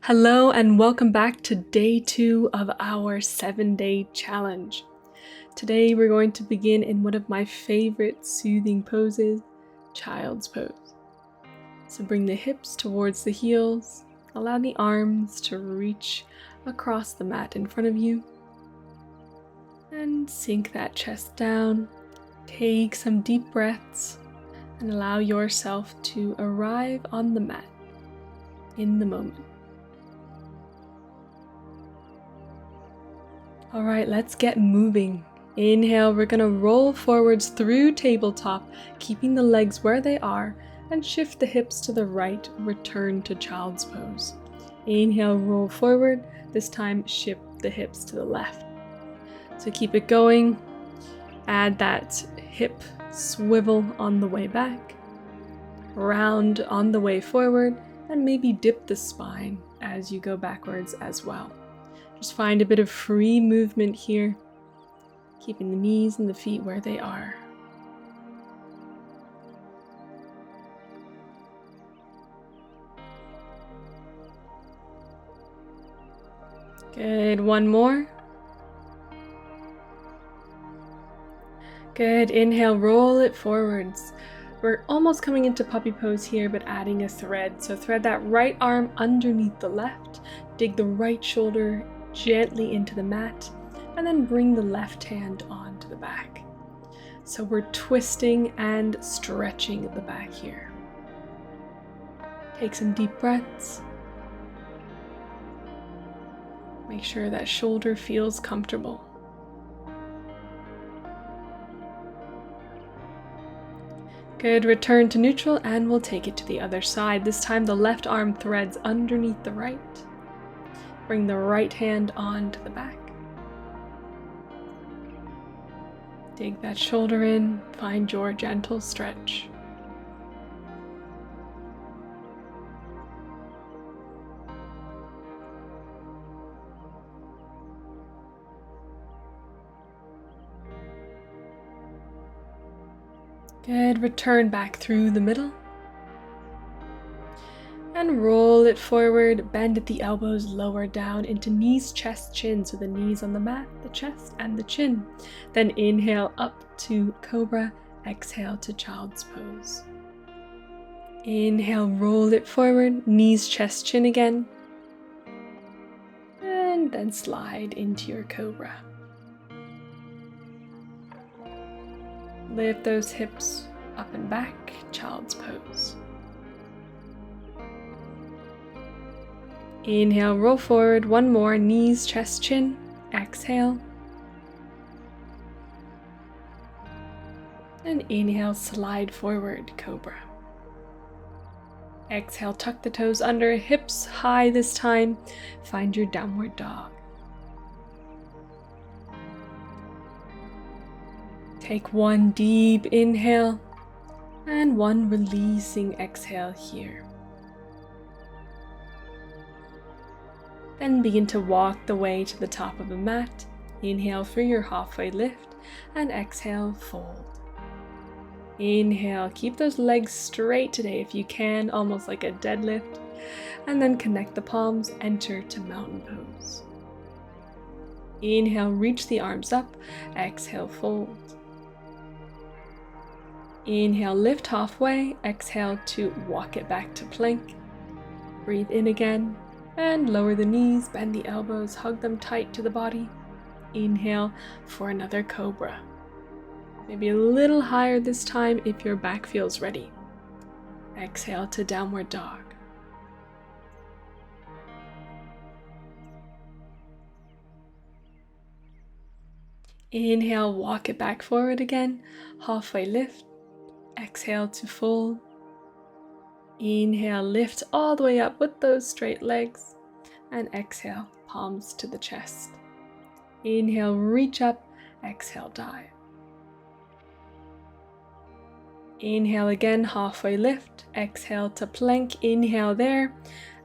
Hello and welcome back to day 2 of our 7-day challenge. Today we're going to begin in one of my favorite soothing poses, child's pose. So bring the hips towards the heels, allow the arms to reach across the mat in front of you, and sink that chest down. Take some deep breaths and allow yourself to arrive on the mat in the moment. All right, let's get moving. Inhale, we're gonna roll forwards through tabletop, keeping the legs where they are, and shift the hips to the right, return to child's pose. Inhale, roll forward, this time shift the hips to the left. So keep it going, add that hip swivel on the way back, round on the way forward, and maybe dip the spine as you go backwards as well. Just find a bit of free movement here, keeping the knees and the feet where they are. Good, one more. Good, inhale, roll it forwards. We're almost coming into puppy pose here, but adding a thread. So thread that right arm underneath the left, dig the right shoulder gently into the mat, and then bring the left hand onto the back. So we're twisting and stretching the back here. Take some deep breaths. Make sure that shoulder feels comfortable. Good, return to neutral and we'll take it to the other side. This time the left arm threads underneath the right. Bring the right hand onto the back. Dig that shoulder in, find your gentle stretch. Good, return back through the middle. And roll it forward, bend at the elbows, lower down into knees, chest, chin. So the knees on the mat, the chest, and the chin. Then inhale up to Cobra, exhale to child's pose. Inhale, roll it forward, knees, chest, chin again. And then slide into your Cobra. Lift those hips up and back, child's pose. Inhale, roll forward, one more, knees, chest, chin, exhale. And inhale, slide forward, Cobra. Exhale, tuck the toes under, hips high this time. Find your downward dog. Take one deep inhale and one releasing exhale here. Then begin to walk the way to the top of the mat. Inhale for your halfway lift and exhale, fold. Inhale, keep those legs straight today if you can, almost like a deadlift. And then connect the palms, enter to mountain pose. Inhale, reach the arms up, exhale, fold. Inhale, lift halfway, exhale to walk it back to plank. Breathe in again. And lower the knees, bend the elbows, hug them tight to the body. Inhale for another Cobra. Maybe a little higher this time if your back feels ready. Exhale to downward dog. Inhale, walk it back forward again. Halfway lift. Exhale to fold. Inhale, lift all the way up with those straight legs. And exhale, palms to the chest. Inhale, reach up. Exhale, dive. Inhale again, halfway lift. Exhale to plank. Inhale there.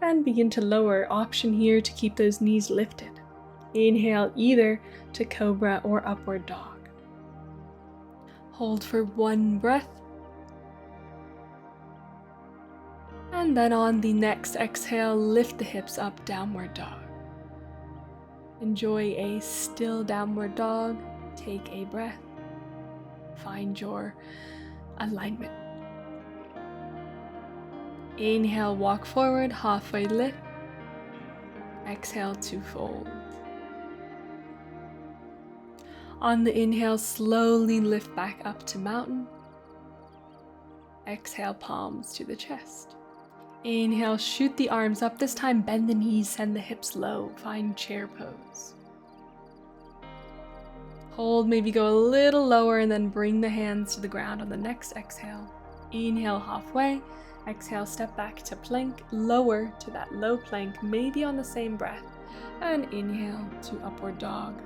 And begin to lower. Option here to keep those knees lifted. Inhale either to Cobra or upward dog. Hold for one breath. And then on the next exhale, lift the hips up, downward dog. Enjoy a still downward dog. Take a breath. Find your alignment. Inhale, walk forward, halfway lift. Exhale to fold. On the inhale, slowly lift back up to mountain. Exhale, palms to the chest. Inhale, shoot the arms up. This time, bend the knees, send the hips low. Find chair pose. Hold, maybe go a little lower, and then bring the hands to the ground on the next exhale. Inhale, halfway. Exhale, step back to plank, lower to that low plank, maybe on the same breath. And inhale to upward dog.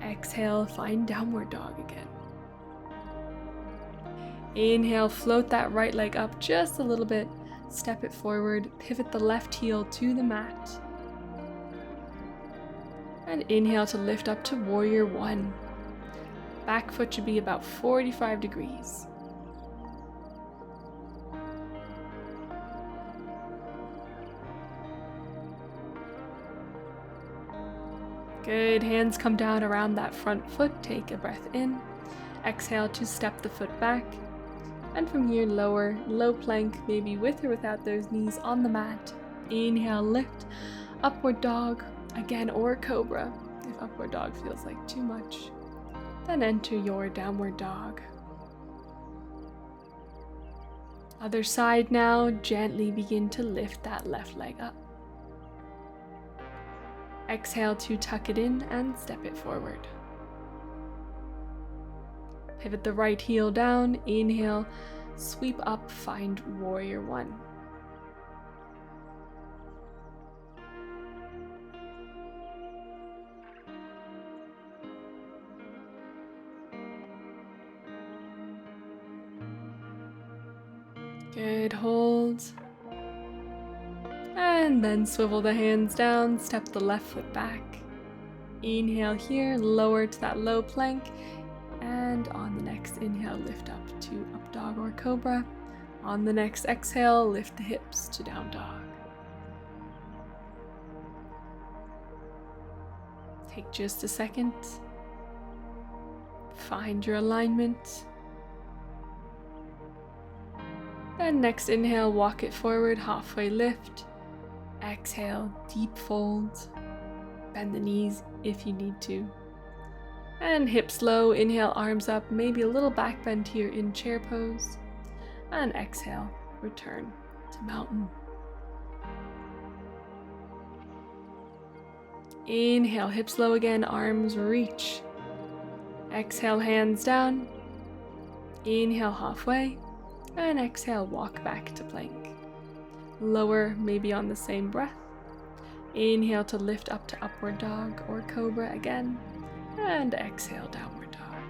Exhale, find downward dog again. Inhale, float that right leg up just a little bit. Step it forward, pivot the left heel to the mat. And inhale to lift up to warrior one. Back foot should be about 45 degrees. Good, hands come down around that front foot, take a breath in. Exhale to step the foot back. And from here, lower, low plank, maybe with or without those knees on the mat. Inhale, lift, upward dog, again, or cobra, if upward dog feels like too much. Then enter your downward dog. Other side now, gently begin to lift that left leg up. Exhale to tuck it in and step it forward. Pivot the right heel down, inhale, sweep up, find warrior one. Good, hold. And then swivel the hands down, step the left foot back. Inhale here, lower to that low plank. And on the next inhale, lift up to up dog or cobra. On the next exhale, lift the hips to down dog. Take just a second. Find your alignment. Then next inhale, walk it forward, halfway lift. Exhale, deep fold. Bend the knees if you need to. And hips low, inhale, arms up, maybe a little back bend here in chair pose. And exhale, return to mountain. Inhale, hips low again, arms reach. Exhale, hands down. Inhale, halfway. And exhale, walk back to plank. Lower, maybe on the same breath. Inhale to lift up to upward dog or cobra again. And exhale, downward dog.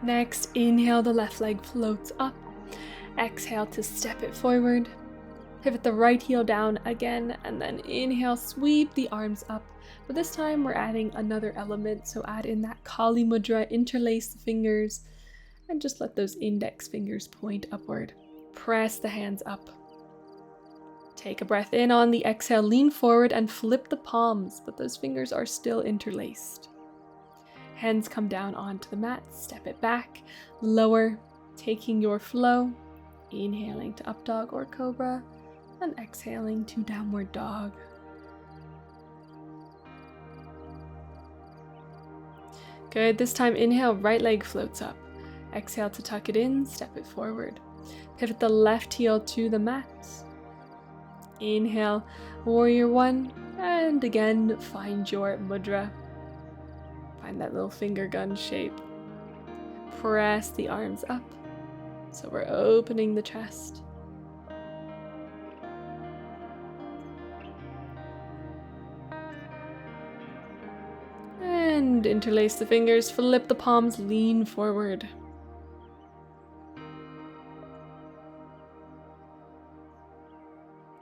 Next, inhale, the left leg floats up. Exhale to step it forward. Pivot the right heel down again, and then inhale, sweep the arms up. But this time we're adding another element, so add in that Kali mudra, interlace the fingers, and just let those index fingers point upward. Press the hands up. Take a breath in. On the exhale, lean forward and flip the palms, but those fingers are still interlaced. Hands come down onto the mat, step it back, lower, taking your flow, inhaling to up dog or cobra, and exhaling to downward dog. Good, this time inhale, right leg floats up. Exhale to tuck it in, step it forward. Pivot the left heel to the mat. Inhale, warrior one, and again, find your mudra. Find that little finger gun shape. Press the arms up, so we're opening the chest. And interlace the fingers, flip the palms, lean forward.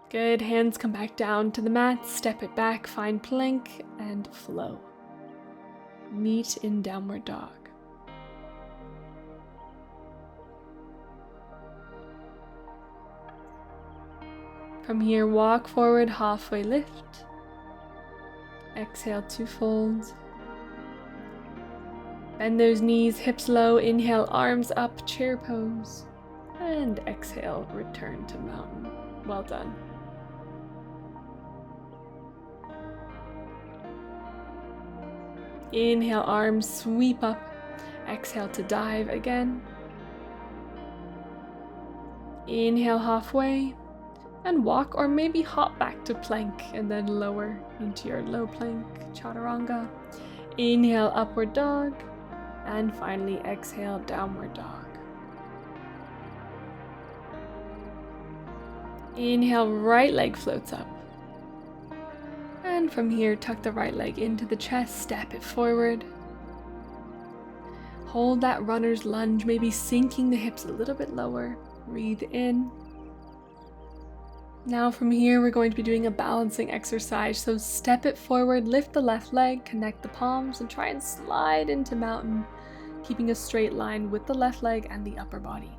Good, hands come back down to the mat, step it back, find plank, and flow. Meet in downward dog. From here, walk forward, halfway lift. Exhale to fold. Bend those knees, hips low. Inhale, arms up, chair pose. And exhale, return to mountain. Well done. Inhale, arms sweep up. Exhale to dive again. Inhale halfway and walk or maybe hop back to plank and then lower into your low plank, chaturanga. Inhale, upward dog, and finally exhale, downward dog. Inhale, right leg floats up. And from here, tuck the right leg into the chest, step it forward. Hold that runner's lunge, maybe sinking the hips a little bit lower. Breathe in. Now from here, we're going to be doing a balancing exercise. So step it forward, lift the left leg, connect the palms, and try and slide into mountain, keeping a straight line with the left leg and the upper body.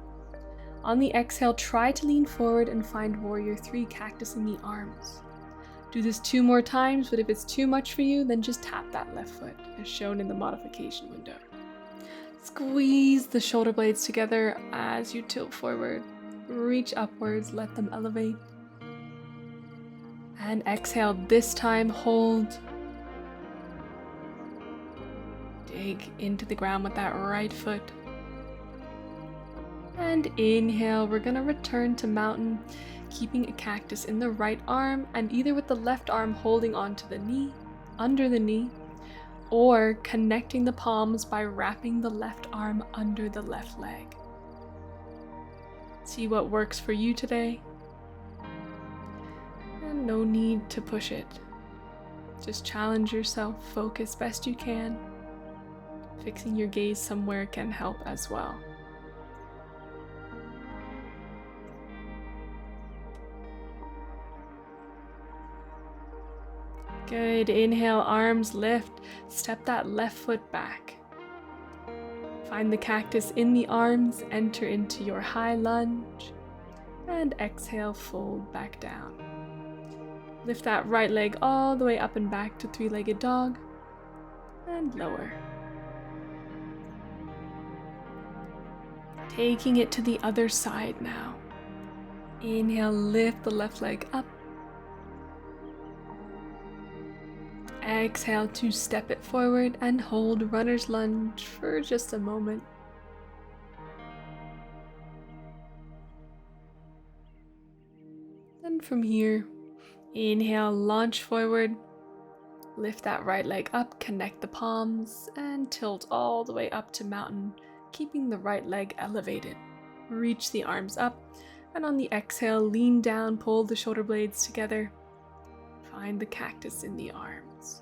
On the exhale, try to lean forward and find warrior 3, cactus in the arms. Do this 2 more times, but if it's too much for you, then just tap that left foot, as shown in the modification window. Squeeze the shoulder blades together as you tilt forward. Reach upwards, let them elevate. And exhale, this time hold. Dig into the ground with that right foot. And inhale, we're gonna return to mountain, keeping a cactus in the right arm and either with the left arm holding onto the knee, under the knee, or connecting the palms by wrapping the left arm under the left leg. See what works for you today. And no need to push it. Just challenge yourself, focus best you can. Fixing your gaze somewhere can help as well. Good. Inhale, arms lift. Step that left foot back. Find the cactus in the arms, enter into your high lunge, and exhale, fold back down. Lift that right leg all the way up and back to 3-legged dog, and lower. Taking it to the other side now. Inhale, lift the left leg up. Exhale to step it forward and hold runner's lunge for just a moment. Then from here, inhale, launch forward. Lift that right leg up, connect the palms, and tilt all the way up to mountain, keeping the right leg elevated. Reach the arms up, and on the exhale, lean down, pull the shoulder blades together. Find the cactus in the arms.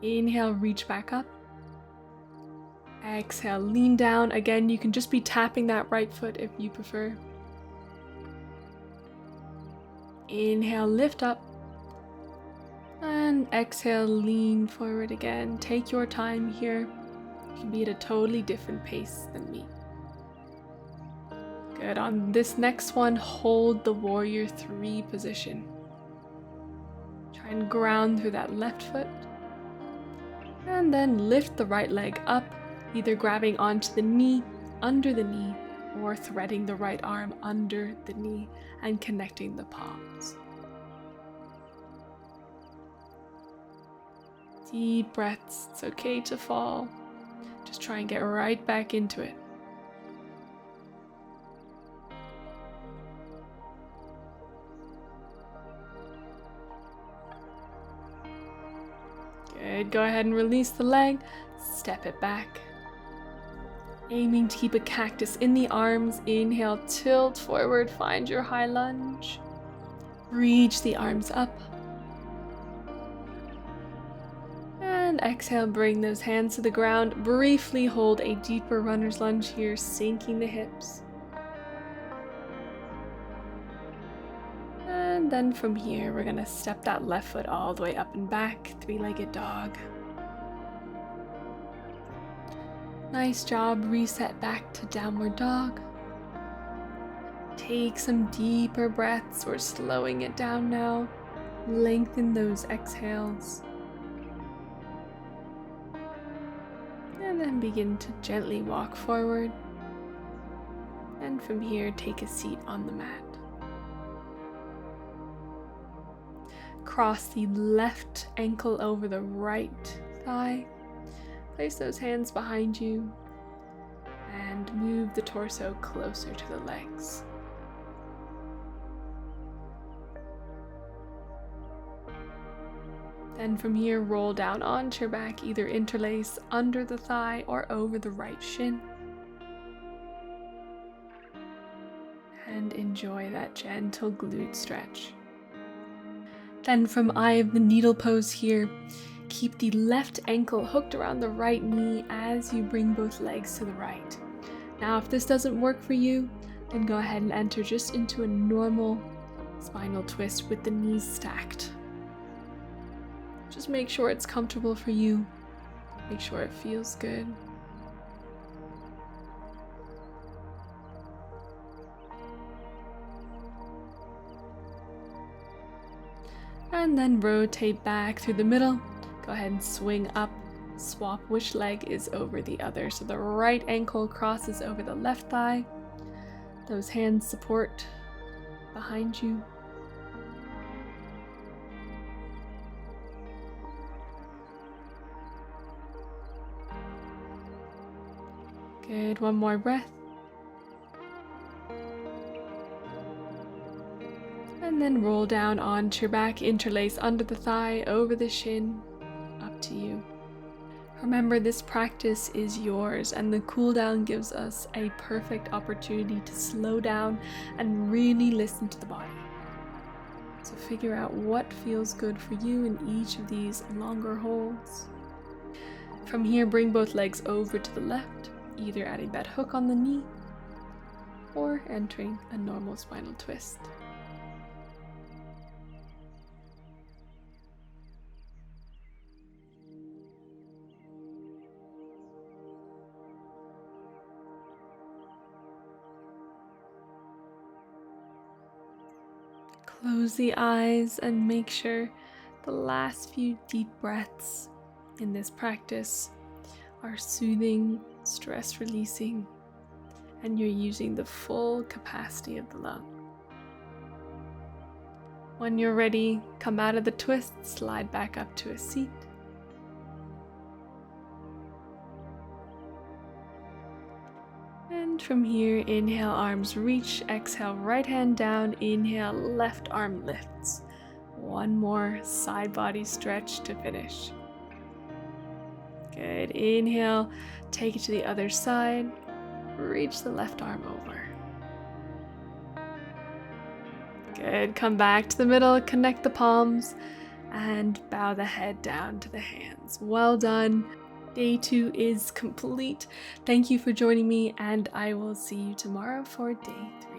Inhale, reach back up. Exhale, lean down. Again, you can just be tapping that right foot if you prefer. Inhale, lift up. And exhale, lean forward again. Take your time here. You can be at a totally different pace than me. Good. On this next one, hold the warrior 3 position. Try and ground through that left foot. And then lift the right leg up, either grabbing onto the knee, under the knee, or threading the right arm under the knee and connecting the palms. Deep breaths. It's okay to fall. Just try and get right back into it. Good. Go ahead and release the leg. Step it back. Aiming to keep a cactus in the arms. Inhale, tilt forward, find your high lunge. Reach the arms up. And exhale, bring those hands to the ground. Briefly hold a deeper runner's lunge here, sinking the hips. And then from here, we're gonna step that left foot all the way up and back, 3-legged dog. Nice job. Reset back to downward dog. Take some deeper breaths. We're slowing it down now. Lengthen those exhales. And then begin to gently walk forward. And from here, take a seat on the mat. Cross the left ankle over the right thigh. Place those hands behind you and move the torso closer to the legs. Then from here, roll down onto your back, either interlace under the thigh or over the right shin. And enjoy that gentle glute stretch. Then from eye of the needle pose here, keep the left ankle hooked around the right knee as you bring both legs to the right. Now, if this doesn't work for you, then go ahead and enter just into a normal spinal twist with the knees stacked. Just make sure it's comfortable for you. Make sure it feels good. And then rotate back through the middle. Go ahead and swing up. Swap which leg is over the other. So the right ankle crosses over the left thigh. Those hands support behind you. Good, one more breath. And then roll down onto your back, interlace under the thigh, over the shin, up to you. Remember, this practice is yours, and the cooldown gives us a perfect opportunity to slow down and really listen to the body. So figure out what feels good for you in each of these longer holds. From here, bring both legs over to the left, either adding that hook on the knee or entering a normal spinal twist. Close the eyes and make sure the last few deep breaths in this practice are soothing, stress releasing, and you're using the full capacity of the lung. When you're ready, come out of the twist, slide back up to a seat. And from here, inhale, arms reach, exhale, right hand down, inhale, left arm lifts. One more side body stretch to finish. Good, inhale, take it to the other side, reach the left arm over. Good, come back to the middle, connect the palms, and bow the head down to the hands. Well done. Day 2 is complete. Thank you for joining me, and I will see you tomorrow for day 3.